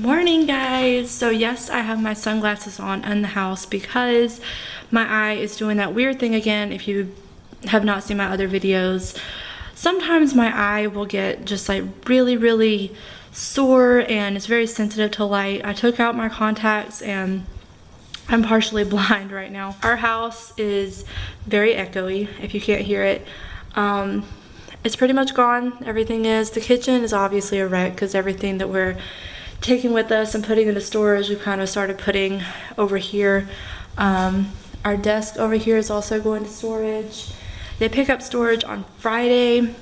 morning, guys. So yes, I have my sunglasses on in the house because my eye is doing that weird thing again. If you have not seen my other videos, sometimes my eye will get just like really sore and it's very sensitive to light. I took out my contacts and I'm partially blind right now. Our house is very echoey, if you can't hear it. It's pretty much gone. Everything is. The kitchen is obviously a wreck because everything that we're taking with us and putting into storage, we kind of started putting over here. Our desk over here is also going to storage. They pick up storage on Friday.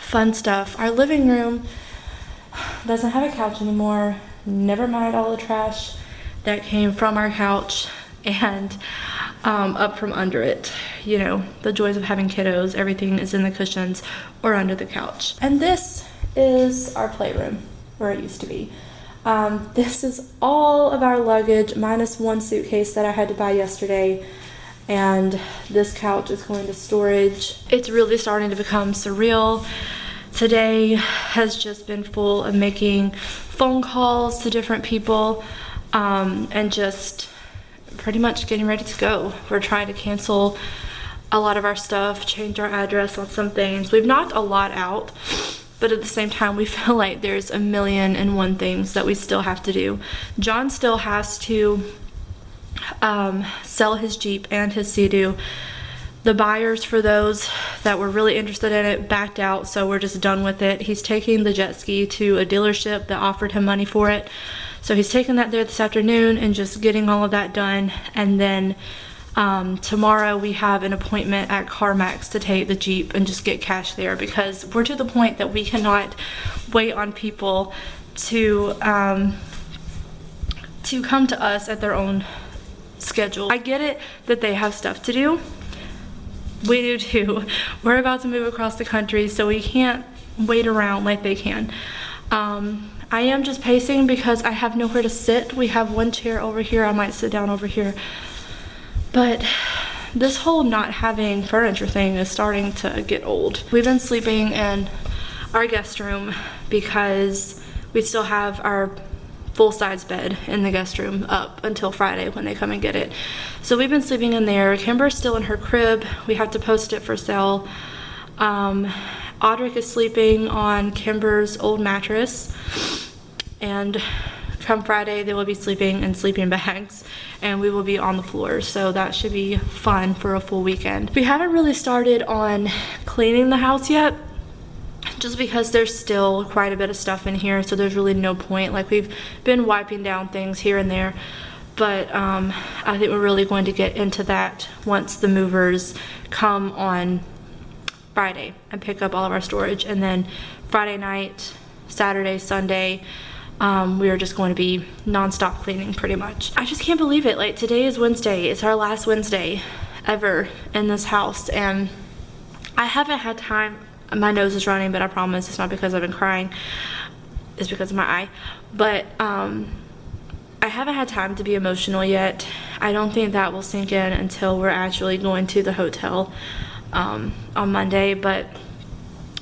Fun stuff. Our living room doesn't have a couch anymore. Never mind all the trash that came from our couch and up from under it. You know, the joys of having kiddos. Everything is in the cushions or under the couch. And this is our playroom, where it used to be. This is all of our luggage minus one suitcase that I had to buy yesterday, and this couch is going to storage. It's really starting to become surreal. Today has just been full of making phone calls to different people and just pretty much getting ready to go. We're trying to cancel a lot of our stuff, change our address on some things. We've knocked a lot out, but at the same time we feel like there's a million and one things that we still have to do. John still has to sell his Jeep and his Sea-Doo. The buyers for those that were really interested in it backed out, so we're just done with it. He's taking the jet ski to a dealership that offered him money for it, so he's taking that there this afternoon and just getting all of that done. And then tomorrow we have an appointment at CarMax to take the Jeep and just get cash there, because we're to the point that we cannot wait on people to come to us at their own schedule. I get it that they have stuff to do. We do too. We're about to move across the country, so we can't wait around like they can. I am just pacing because I have nowhere to sit. We have one chair over here. I might sit down over here. But this whole not having furniture thing is starting to get old. We've been sleeping in our guest room because we still have our full-size bed in the guest room up until Friday when they come and get it. So we've been sleeping in there. Kimber's still in her crib. We have to post it for sale. Audric is sleeping on Kimber's old mattress, and come Friday they will be sleeping in sleeping bags and we will be on the floor, so that should be fun for a full weekend. We haven't really started on cleaning the house yet, just because there's still quite a bit of stuff in here, so there's really no point. Like, we've been wiping down things here and there, but I think we're really going to get into that once the movers come on Friday and pick up all of our storage. And then Friday night, Saturday, Sunday, we are just going to be non-stop cleaning pretty much. I just can't believe it. Like, today is Wednesday. It's our last Wednesday ever in this house, and I haven't had time. My nose is running, but I promise it's not because I've been crying. It's because of my eye. But I haven't had time to be emotional yet. I don't think that will sink in until we're actually going to the hotel on Monday. But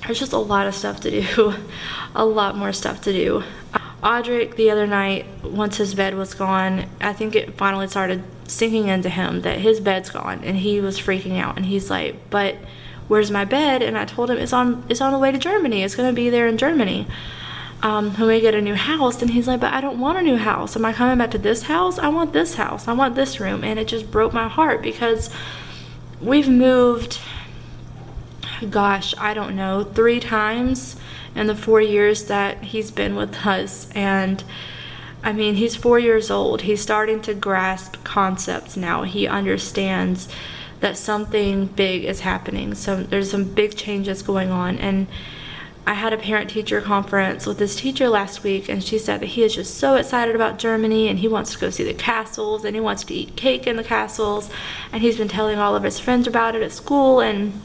there's just a lot of stuff to do. A lot more stuff to do. Audric, the other night, once his bed was gone, I think it finally started sinking into him that his bed's gone, and he was freaking out, and he's like, but where's my bed? And I told him it's on the way to Germany. It's gonna be there in Germany when we get a new house. And he's like, but I don't want a new house. Am I coming back to this house? I want this house. I want this room. And it just broke my heart because we've moved, gosh, I don't know, 3 times in the 4 years that he's been with us. And I mean, he's 4 years old. He's starting to grasp concepts now. He understands that something big is happening. So there's some big changes going on. And I had a parent-teacher conference with this teacher last week, and she said that he is just so excited about Germany, and he wants to go see the castles, and he wants to eat cake in the castles, and he's been telling all of his friends about it at school. And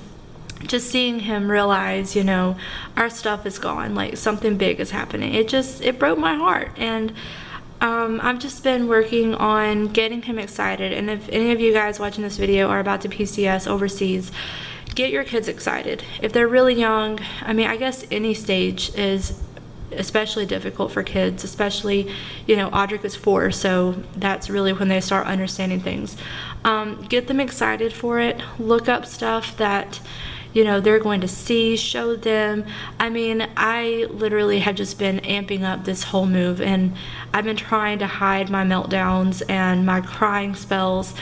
just seeing him realize, you know, our stuff is gone, like something big is happening, it broke my heart. And I've just been working on getting him excited. And if any of you guys watching this video are about to PCS overseas, get your kids excited. If they're really young, I mean, I guess any stage is especially difficult for kids, especially, you know, Audric is 4, so that's really when they start understanding things. Get them excited for it. Look up stuff that, you know, they're going to see, show them. I mean, I literally have just been amping up this whole move, and I've been trying to hide my meltdowns and my crying spells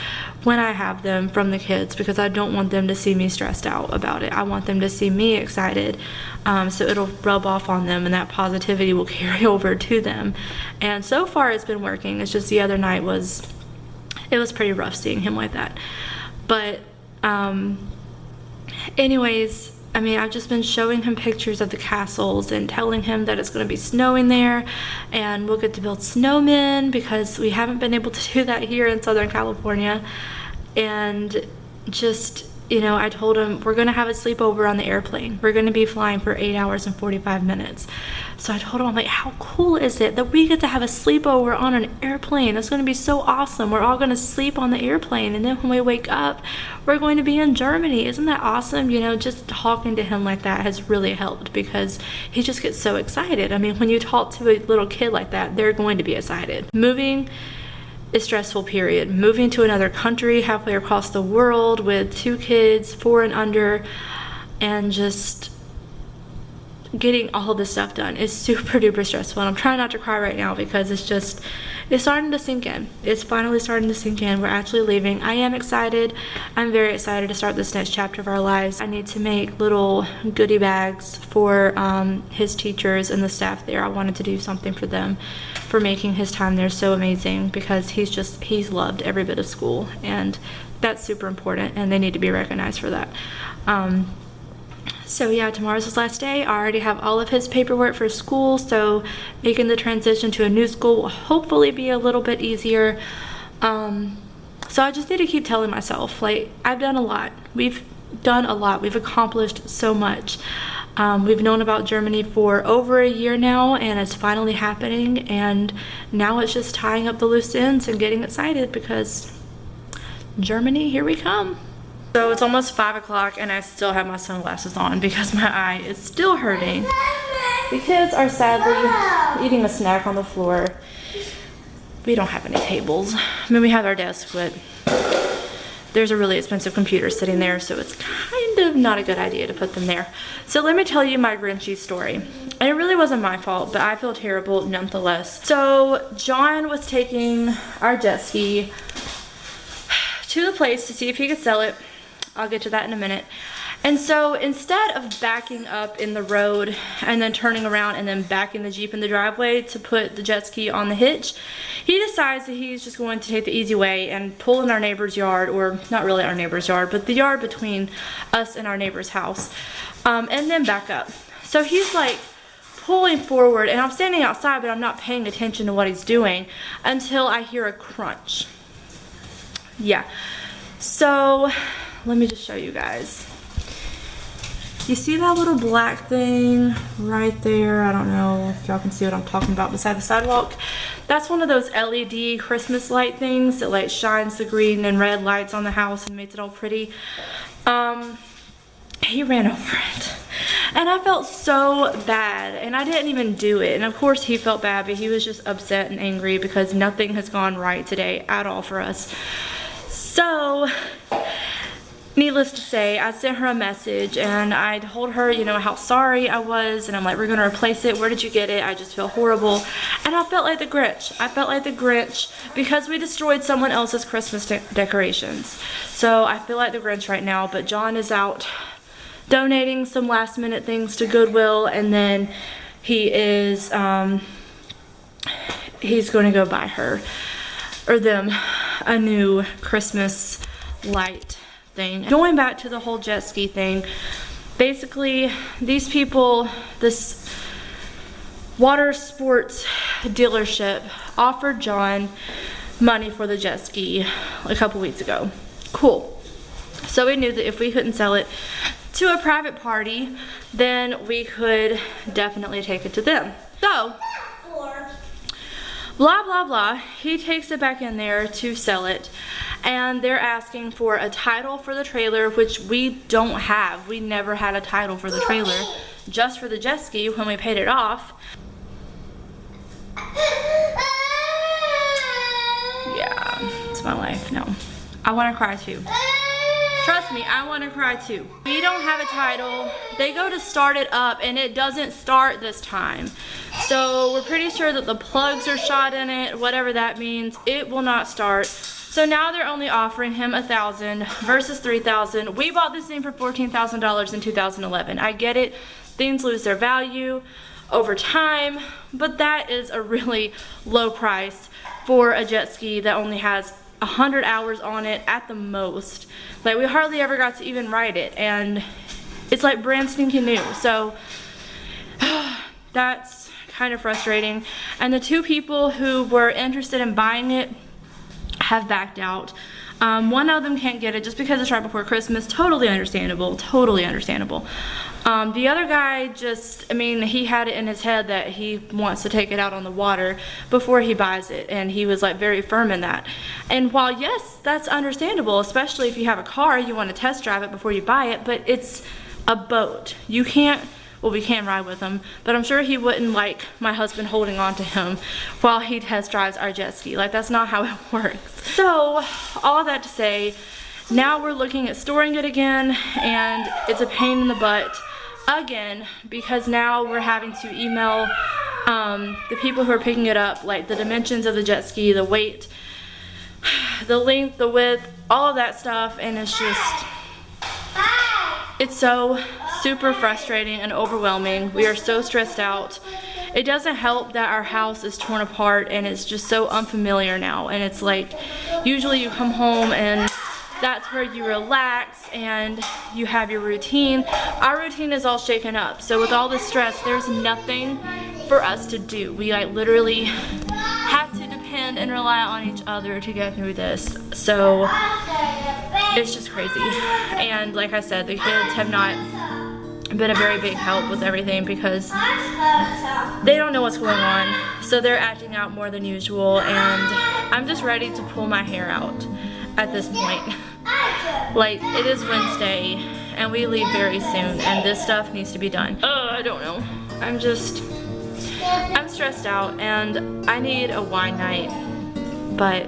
when I have them from the kids, because I don't want them to see me stressed out about it. I want them to see me excited, so it'll rub off on them and that positivity will carry over to them. And so far it's been working. It's just the other night it was pretty rough seeing him like that. But anyways, I mean, I've just been showing him pictures of the castles and telling him that it's going to be snowing there, and we'll get to build snowmen because we haven't been able to do that here in Southern California. And just, you know, I told him we're going to have a sleepover on the airplane. We're going to be flying for 8 hours and 45 minutes. So I told him, I'm like, how cool is it that we get to have a sleepover on an airplane? It's going to be so awesome. We're all going to sleep on the airplane, and then when we wake up, we're going to be in Germany. Isn't that awesome? You know, just talking to him like that has really helped, because he just gets so excited. I mean, when you talk to a little kid like that, they're going to be excited. Moving is stressful, period. Moving to another country halfway across the world with 2 kids, 4 and under, and just getting all of this stuff done is super duper stressful. And I'm trying not to cry right now because it's starting to sink in. It's finally starting to sink in. We're actually leaving. I am excited. I'm very excited to start this next chapter of our lives. I need to make little goodie bags for his teachers and the staff there. I wanted to do something for them for making his time there so amazing, because he's loved every bit of school, and that's super important, and they need to be recognized for that. So yeah, tomorrow's his last day. I already have all of his paperwork for school, so making the transition to a new school will hopefully be a little bit easier. So I just need to keep telling myself, like, I've done a lot. We've done a lot. We've accomplished so much. We've known about Germany for over a year now, and it's finally happening, and now it's just tying up the loose ends and getting excited, because Germany, here we come. So it's almost 5 o'clock and I still have my sunglasses on because my eye is still hurting. The kids are sadly eating a snack on the floor. We don't have any tables. I mean, we have our desk, but there's a really expensive computer sitting there, so it's kind of not a good idea to put them there. So let me tell you my Grinchy story. And it really wasn't my fault, but I feel terrible nonetheless. So John was taking our jet ski to the place to see if he could sell it. I'll get to that in a minute. And so instead of backing up in the road and then turning around and then backing the Jeep in the driveway to put the jet ski on the hitch, he decides that he's just going to take the easy way and pull in our neighbor's yard, or not really our neighbor's yard, but the yard between us and our neighbor's house, and then back up. So he's like pulling forward, and I'm standing outside, but I'm not paying attention to what he's doing until I hear a crunch. Yeah. So let me just show you guys. You see that little black thing right there? I don't know if y'all can see what I'm talking about beside the sidewalk. That's one of those LED Christmas light things that like shines the green and red lights on the house and makes it all pretty. He ran over it. And I felt so bad, and I didn't even do it. And of course he felt bad, but he was just upset and angry because nothing has gone right today at all for us. So, needless to say, I sent her a message and I told her, you know, how sorry I was, and I'm like, we're gonna replace it. Where did you get it? I just feel horrible. And I felt like the Grinch. I felt like the Grinch because we destroyed someone else's Christmas decorations. So I feel like the Grinch right now, but John is out donating some last minute things to Goodwill, and then he is, he's gonna go buy her, or them, a new Christmas light thing. Going back to the whole jet ski thing, basically these people, this water sports dealership offered John money for the jet ski a couple weeks ago. Cool. So we knew that if we couldn't sell it to a private party, then we could definitely take it to them. So blah blah blah, he takes it back in there to sell it, and they're asking for a title for the trailer, which we don't have. We never had a title for the trailer, just for the jet ski when we paid it off. my life. No, I want to cry too. Trust me, I want to cry too. We don't have a title. They go to start it up and it doesn't start this time. So we're pretty sure that the plugs are shot in it, whatever that means. It will not start. So now they're only offering him $1,000 versus $3,000. We bought this thing for $14,000 in 2011. I get it, things lose their value over time, but that is a really low price for a jet ski that only has 100 hours on it at the most. Like, we hardly ever got to even ride it, and it's like brand stinking new. So that's kind of frustrating. And the two people who were interested in buying it have backed out. One of them can't get it just because it's right before Christmas. Totally understandable, totally understandable. The other guy just, I mean, he had it in his head that he wants to take it out on the water before he buys it, and he was like very firm in that. And while yes, that's understandable, especially if you have a car, you want to test drive it before you buy it, but it's a boat. You can't, well, we can ride with him, but I'm sure he wouldn't like my husband holding on to him while he test drives our jet ski. Like, that's not how it works. So all that to say, now we're looking at storing it again, and it's a pain in the butt again, because now we're having to email the people who are picking it up, like the dimensions of the jet ski, the weight, the length, the width, all of that stuff, and it's just, it's so super frustrating and overwhelming. We are so stressed out. It doesn't help that our house is torn apart and it's just so unfamiliar now, and it's like, usually you come home and that's where you relax and you have your routine. Our routine is all shaken up. So with all this stress, there's nothing for us to do. We like literally have to depend and rely on each other to get through this. So it's just crazy. And like I said, the kids have not been a very big help with everything because they don't know what's going on. So they're acting out more than usual, and I'm just ready to pull my hair out at this point. Like, it is Wednesday and we leave very soon, and this stuff needs to be done. I don't know. I'm stressed out and I need a wine night, but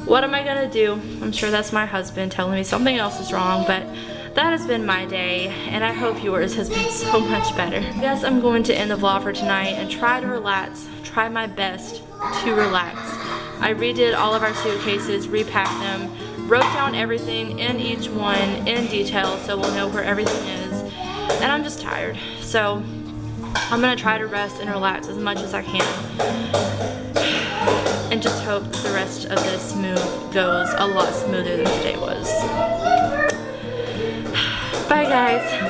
what am I gonna do? I'm sure that's my husband telling me something else is wrong, but that has been my day, and I hope yours has been so much better. I guess I'm going to end the vlog for tonight and try to relax, try my best to relax. I redid all of our suitcases, repacked them, wrote down everything in each one in detail so we'll know where everything is, and I'm just tired. So I'm gonna try to rest and relax as much as I can and just hope that the rest of this move goes a lot smoother than today was. Bye guys.